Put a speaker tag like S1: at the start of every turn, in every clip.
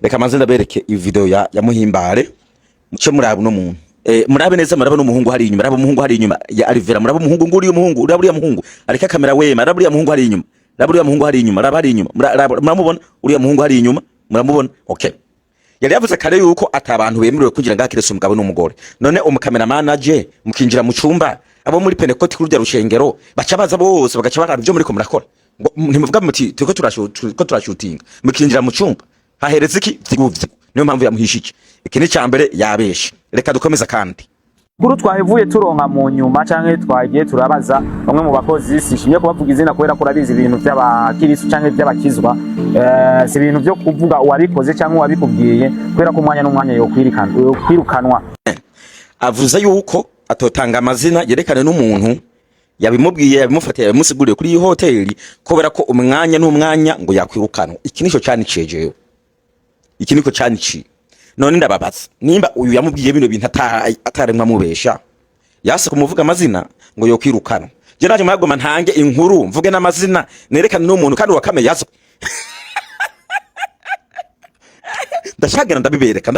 S1: reka manze ndabereke iyi video ya Muhimbare muce murabe no muntu murabe neza murabe no muhungu hari inyuma murabe umuhungu hari inyuma ya Alvera murabe umuhungu nguri umuhungu uraburiya muhungu areka kamera we muraburiya muhungu hari inyuma muraburiya muhungu hari inyuma murabari inyuma muramubona uriya muhungu hari inyuma muramubona okay yari yavuze kare yuko atabantu bemerewe kugira ngakirese umugabo n'umugore none umukameraman aje mukinjira mu cyumba abo muri Pentecote kurya rushengero baca baza bose bagaca baraba byo muri ko murakora ntimuvuga muti tuko turashutinga mukinjira mu cyumba hahereze iki ziguvye niyo mpamvu yamuhishije iki ni cyambere yabeshe reka dukomeza kandi
S2: Guru twahevuye turonka mu nyuma canke twagiye turabaza bamwe mu bakozi sishimye kubavuga izina kwera kurabizi ibintu by'abakirisu canke by'abakizwa si ibintu byo kuvuga uwabikoze canke uwabikubwiye kwera ko umwanya n'umwanya yo kwirukanwa
S1: avuze yuko atotanga amazina yerekane n'umuntu yabimubwiye yabimufatiye yabimusiguriye kuri iyi hoteli kubera ko umwanya n'umwanya ngo yakwirukanwa iki nico cyane cejeyo iki niko cyane ci none ndababaza nimba uyu yamubwiye bino bintu ataremwa mubesha yase kumuvuga amazina ngo yo kwirukana je naje magoma ntange inkuru mvuge n'amazina nerekana n'umuntu kandi wakame yazo ndashagera ndabereka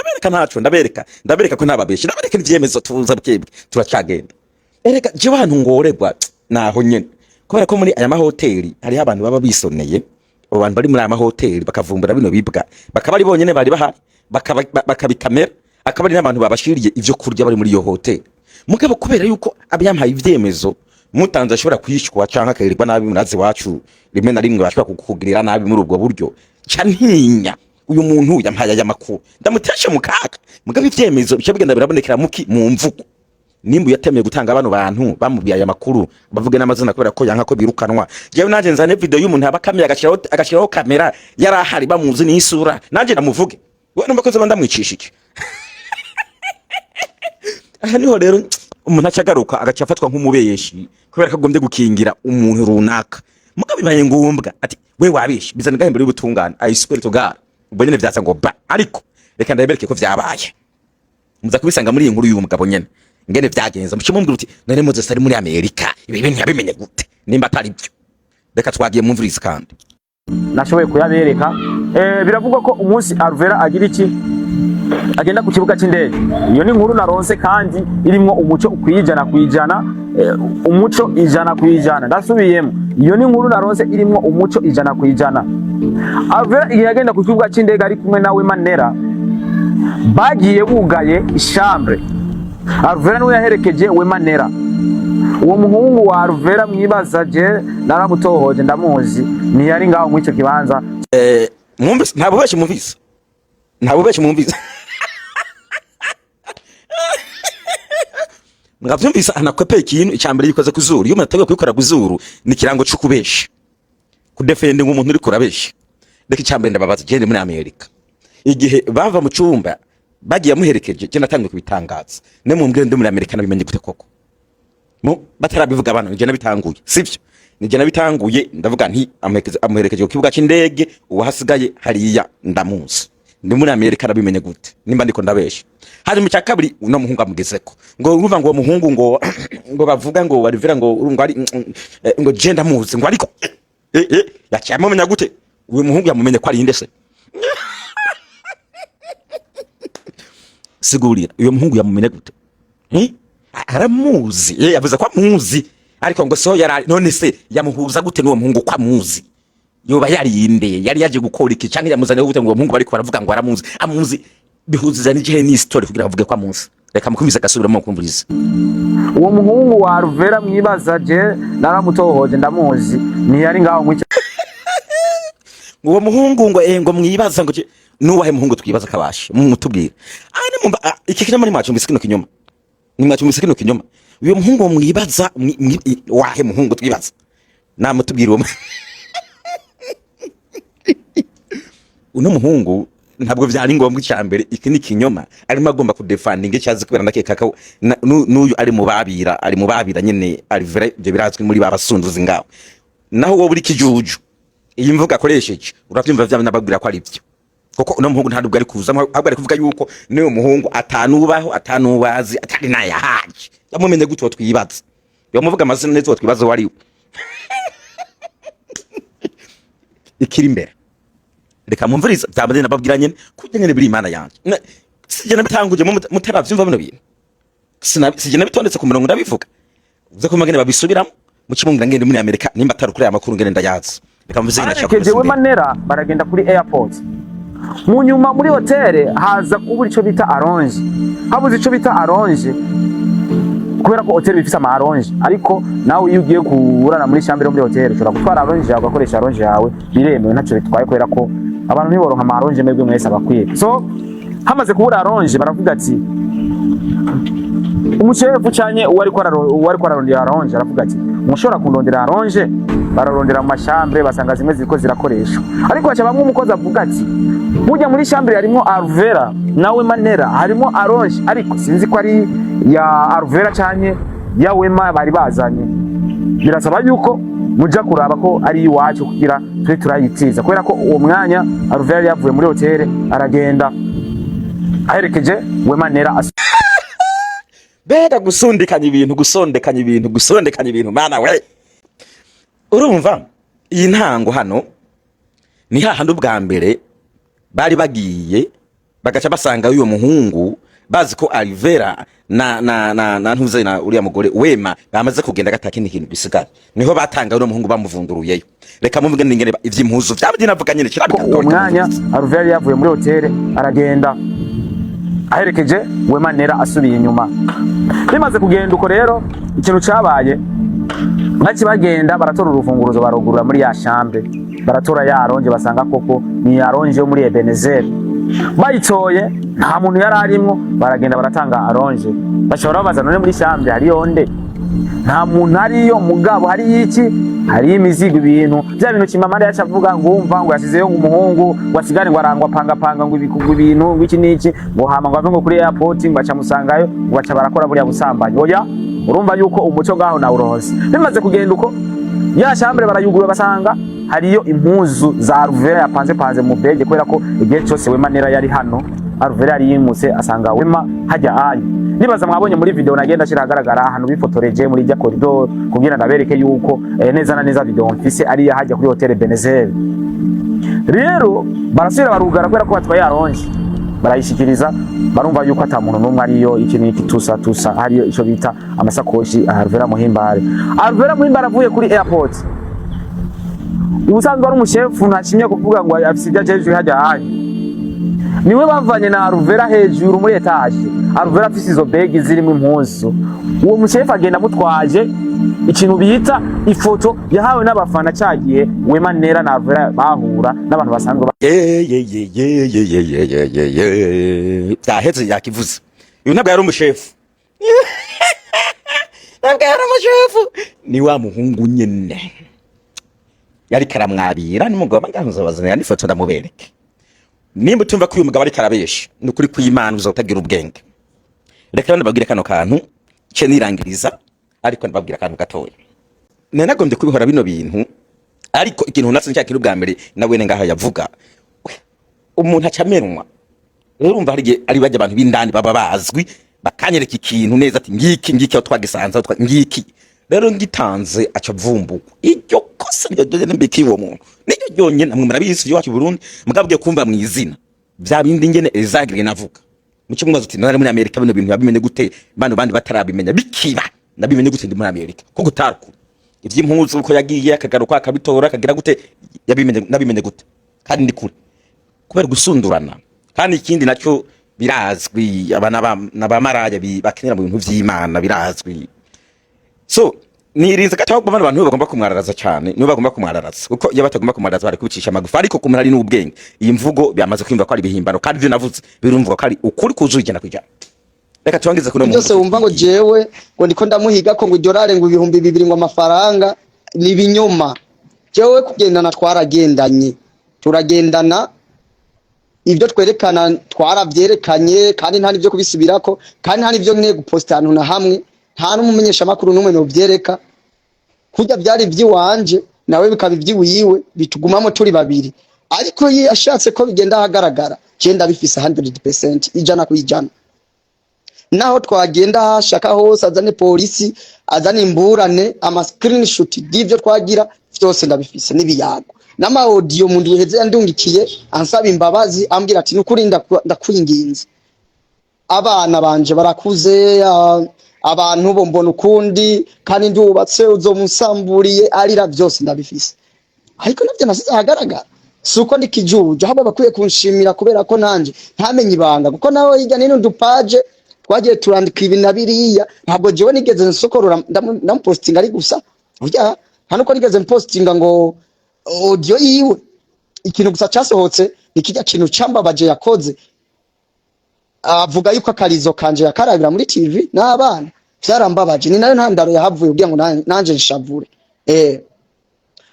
S1: ndabereka ko ntababesha ndabereka n'ivyemezo tuza bwebwe turacagenda ereka je bantu ngoregwa naho nyene kubera ko muri aya mahoteli hari abantu baba bisoneye abantu bari muri aya mahoteli bakavumbura bino bibwa bakaba ari bonyene bari bahari bakabikamera akaba ari n'abantu babashiriye ivyo kurya bari muri iyo hoteli mugabo kubera yuko abyampaye ivyemezo mutanze ashobora kwishwa canka akayirirwa nabi munazi wacu rimwe na rimwe bashobora kukugirira nabi muri ubwo buryo cantinya uyu muntu yampaye aya makuru ndamuteshe mukaka mugabo ivyemezo bice bigenda birabonekera muki mu mvugo nimba yatemeye gutanga abantu bantu bamubwiye aya makuru bavuge n'amazina kubera ko yanka ko birukanwa jewe naje nzane video y'umuntu abakamera agashiraho kamera yarahari bamuzi n'isura naje ndamuvuge we numva ko ndamwicishije aha niho rero umuntu acagaruka agacafatwa nk'umubeyeshi kubera ko agombye gukingira umuntu runaka mugabo bibaye ngombwa ati we wabishi bizana gahembere y'ubutungane I swear to God ubwo nyene vyatsa ngo ba ariko reka ndabereke ko vyabaye muza kubisanga muri iyi nkuru y'uyu mugabo nyene ngene vyagenza muce mumbwira uti none muze sari muri Amerika ibi bintu yabimenye gute nimba atari byo reka twagiye mu mvurisi kandi
S2: nashoboye kuyabereka biravugwa ko umunsi Alvera agira iki agenda ku kibuga cy'indege iyo ni nkuru naronse kandi irimwo umuco ukwijana kwijana umuco ijana kwijana ndasubiyemo iyo ni nkuru naronse irimwo umuco ijana kwijana Alvera igihe agenda ku kibuga cy'indege ari kumwe nawe Manera bagiye bugaye ishambre Alvera niwe yaherekeje we Manera uwo muhungu wa Alvera mwibaza je naramutohoje ndamuzi ni yari ngaho mu ico kibanza
S1: mwumvise ntabubeshe mwumvise mwavyumvise anakwepeye ikintu icambere yikoze kuzuru iyo mutagiye kubikora kuzuru ni kirango cyo kubesha kudefende nk'umuntu uri kurabesha ndeke icambere ndababaza je muri Amerika igihe bava mu cyumba bagiye muherekeje je natangiye kubitangaza ne mu mbwende muri Amerika nabimenye gute koko batarabivuga abantu je nabitanguye sivyo nije nabitanguye ndavuga nti amuherekeje ku kibuga cy'indege uwahasigaye hariya ndamuzi ndi muri Amerika nabimenye gute nimba ndiko ndabesha hari mu cyakabiri uno muhungu amugezeko ngo urumva ngo muhungu ngo bavuga ngo Alvera ngo ari ngo je ndamuzi ngo ariko yacyamumenya gute uyu muhungu yamumenye ko ari inde se sigurira uyu muhungu yamumenye gute aramuzi yavuze ko amuzi ariko ngo so yari none se yamuhuza gute n'uwo muhungu ko amuzi yoba yari inde yari yaje gukora iki cyangwa yamuzaniye gute ngo muhungu bariko baravuga ngo amuzi bihuziza n'ije ni story kugira bavuge ko amuzi reka mukumvise gasubiramo kumvuriza
S2: uwo muhungu wa Alvera mwibaza je naramutohoje ndamuzi ni yari ngaho mu
S1: uwo muhungu ngo mwibaza ngo nuwahe muhungu twibaza kabashe mutubwire ari mumba iki kinama ni macho mbisikino kinyoma ni macho mbisikino kinyoma uyo muhungu mwibaza wahe muhungu twibaza namutubwire uwo uno muhungu ntabwo vyari ngombwa cyambere iki ni kinyoma arimo agomba kudefendinga cyazi kubera nakeka ko n'uyu ari mu babira nyene Alvera byo birazwi muri babasunduzi ngaho naho wo buri kijuju iyi mvuga akoresheje uravyumva vy'abagwira ko ari byo koko uno muhungu ntabwo ari kuza ahubwo ari kuvuga yuko niyo muhungu atanubaho atanubazi atari nayahaje yamumenye gute twibaza yo muvuga amazina neza twibaza wari ikiri imbere reka mumviriza byamaze nababwira nyene kujya nyene biri imana yanje sije nabitanguje mutaravyumva bino bintu sije nabitondetse ku murongo ndabivuga uze kumagene babisubiramo mu kimungira ngende muri Amerika nimba atarukuri amakuru ngene ndayazi reka mvuze
S2: nyashaka jewe Manera baragenda kuri airport mu nyuma muri hotel haza kubura ico bita arrange habuze ico bita arrange kubera ko hotel bifise ama arrange ariko nawe iyo ugiye kurara muri chambre muri hotel ushobora gutwara arrange yawe ugakoresha arrange yawe biremewe ntaco bitwaye kubera ko abantu niboronka ama arrange mebwe mwese abakwiye so hamaze kubura arrange baravuga ati umuchefu cyanye uwari ko ararondera arrange aravuga ati mushobora kundondera arrange bararondera mu mashambre basanga zimwe ziko zirakoresha ariko bacha bamwe umukozi avuga ati burya muri chambre harimo Alvera nawe Manera harimo arrange ariko sinzi ko ari ya Alvera cyanye ya Wema bari bazanye birasaba yuko muja kuraba ko ari iwacu kugira twe turayitiza kubera ko uwo mwanya Alvera yavuye muri hotel aragenda aherekeje Wema Manera
S1: bega gusondekanya ibintu mana we urumva iyi ntango hano ni hahandi ubwa mbere bari bagiye bagaca basanga uyo muhungu bazi ko Alvera na ntuze na uriya mugore Wema bamaze kugenda gataka ikintu bisigaye niho batanga uyo muhungu bamuvunduruyeyo reka mumvuge ngene ivy'impuzu byabye navuga nyene
S2: kirabika umwanya Alvera yavuye muri hotel aragenda aherekeje Wema Manera asubiye inyuma bimaze kugenda uko rero ikintu cabaye baki bagenda baratora urufunguruzo barugurura muri ya chambre baratora ya arrange basanga koko ni arrange yo muri Ebenezer bayitoye nta muntu yari arimo baragenda baratanga arrange bashobora babaza none muri chambre hari yonde nta muntu ariyo mugabo hari iki hari imizigo ibintu bya bintu kimamara yacavuga ngo umva ngo yasizeyo umuhungu wasigane ngo arangwa panga ngo ibikugu ibintu ngo iki niki ngo hama ngo ave ngo kuri airport ngo aca musangayo ngo aca barakora buriya busambanyi oya urumva yuko umuco gaho na uronse bimaze kugenda uko ya chambre barayugurura basanga hariyo impuzu za Alvera yapanze mu bege kubera ko igihe cyose Wema Manera yari hano Alvera yari yimutse asanga Wema hajya ayi nibaza mwabonye muri video nagenda shira hagaragara ahantu bifotoreje muri rya corridor kugira ndabereke yuko neza na neza video mfise ari yahajya kuri hotel Ebenezer rero barasubira barugara kubera ko batwaye arrange barayishikiriza barumva yuko ata muntu numwe ariyo iki niki tusa hariyo ico bita amasakoshi Alvera Muhimbare avuye kuri airport ubusanzwe ari umushefu ntashimye kuvuga ngo afisija jeje hajya hayi niwe bavanye na Alvera hejuru muri etage Alvera afise izo begi zirimo impuzu uwo mushefu agenda mutwaje ikintu bita ifoto yahawe n'abafana cyagiye Wema Manera na Alvera bahura n'abantu basanzwe
S1: byaheze yakivuze uyu ntabwo yari umushefu ntabwo yari umushefu ni wa muhungu nyene yari karamwabira nimugabo nganzo bazana yani foto ndamubereke nimba tumva ko uyu mugabo ari karabesha nukuri kw'Imana uzawutagira ubwenge reka ndababwire kano kantu cye nirangiriza ariko ndababwira kantu gatoya nanagombye kubihora bino bintu ariko ikintu natse ncyakira ubwa mbere nawe ngaha yavuga umuntu acamenwa rero umva ari bajya abantu b'indani baba bazwi bakanyereka ikintu neza ati ngiki aho twagisanza ngiki rero ngitanze aca vumbuka iryo kosa ryo mbiki uwo muntu niyo yonye namwe murabizi yo Burundi mugabwe kumva mu izina bya bindi ngene ezagire navuga mucyo mwazo ati nari muri Amerika bino bintu yabimenye gute bano bandi batarabimenya bikiba nabimenye gute ndi muri Amerika ko gutaruku ivy'impuzu uko yagiye akagaruka akabitora akagira gute nabimenye gute kandi ndi kure kubera gusundurana kandi ikindi nacyo birazwi abana n'abamaraya bakenera mu bintu vy'Imana birazwi so nirinze gataho kubana abantu bagomba kumwararaza cyane nibo bagomba kumwararaza kuko iyo batagomba kumwararaza bari kubicisha magufa ariko kumara ari n'ubwenge iyi mvugo byamaze kwimva ko ari bihimbano kandi byo navuze birumva ko ari ukuri kuzujyana kwijana reka tuangeze kuno
S3: byose wumva ngo jewe ngo ndiko ndamuhiga ko ngo idolari ngo 2000 ngo amafaranga ni binyoma jewe kugendana twaragendanye turagendana ibyo twerekana twaravyerekanye kandi nta nibyo kubisubirako kandi nta nibyo nkene guposta ahantu na hamwe nta n'umumenyesha makuru numwe no byereka kujya byari byiwanje nawe bikaba ibyiwiwe bitugumamo turi babiri ariko yi ashatse ko bigenda hagaragara genda bifisa 100% ijana kwijana naho twagenda hashaka hose azane polisi azane imburane ama screenshot y'ivyo twagira byose ndabifise nibiyago n'ama audio mu ndwiheze yandungikiye ansaba imbabazi ambwira ati nukuri ndakwinginze abana banje barakuze abantu bo mbona ukundi kandi ndubatse uzomusamburiye arira byose ndabifise ariko navyo nasize ahagaragara suko ndikijuje haba bakwiye kunshimira kubera ko nanje ntamenye ibanga kuko nawe hirya nino dupaje twagiye turandika ibi na biriya ntabwo jewe nigeze nsokorora ndamupostinga ari gusa burya hano ko nigeze mpostinga ngo audio yiwe ikintu gusa cyasohotse nikijya kintu cambabaje yakoze avuga yuko akarizo kanje yakarabira muri TV n'abana byarambabaje ni nayo ntandaro yahavuye kugira ngo nanje nshavure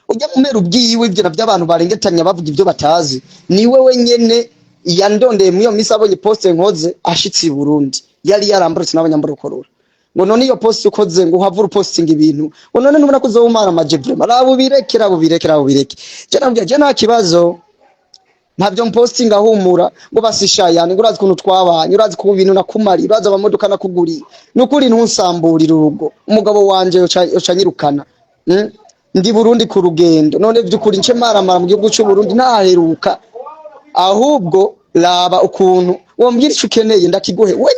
S3: ujya mumera ubwiwe ibyo navyo abantu barengetanya bavuga ibyo batazi niwe wenyene yandondeye mu iyo misi abonye poste nkoze ashitsi Burundi yari yarambarutse n'abanyambarukorora ngo none iyo poste ukoze ngo uhavura posting ibintu ngo none nubona ko uzomara amaje vraiment rabubirekera je nambye je nta kibazo ntabyo posting ahumura ngo basishayane ngo urazi kuntu twabanye urazi ku bintu nakumari urazi abamodoka nakuguriye nukuri ntunsamburira urugo umugabo wanje yocanyirukana ndi Burundi ku rugendo none byukuri nce maramara mu gihugu cy'u Burundi naheruka ahubwo laba ukuntu wombwira ico ukeneye ndakiguhe we